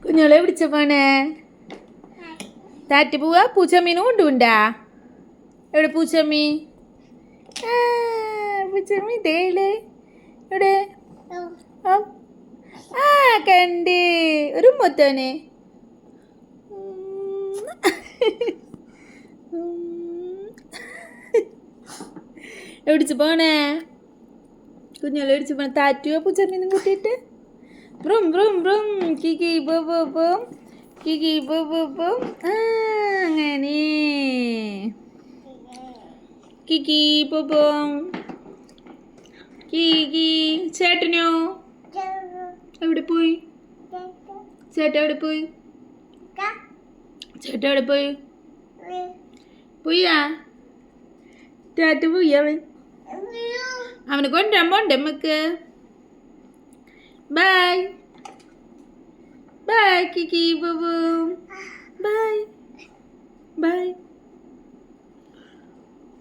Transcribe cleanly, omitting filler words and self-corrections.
കുഞ്ഞോളെ പിടിച്ച പോണേ താറ്റ് പോവാ പൂച്ചമ്മീനും കൊണ്ടുണ്ടാ എവിടെ പൂച്ചമ്മി പൂച്ചമ്മി തേയിലേ എവിടെ ആ കണ്ട് ഒരു മൊത്തോനെ എവിടിച്ച് പോണേ കുഞ്ഞോളെ എവിടിച്ച് പോണേ താറ്റുവോ പൂച്ചമ്മീന്നും കൂട്ടിയിട്ട് ബ്രും ബ്രും ബ്രും കിക്കി ബോ ബോ ബോം കിക്കി ബോ ബോ ബോം അങ്ങനെ കിക്കി ബോ ബോം കിക്കി ചേട്ടനോ എവിടെ പോയി ചേട്ടൻ എവിടെ പോയി ചേട്ടൻ എവിടെ പോയി പോയാ ചേട്ട പോയി അവനെ കൊണ്ടുവരാൻ പോണ്ടേ നമുക്ക് Bye. Bye, Kiki Boo Boo. Bye.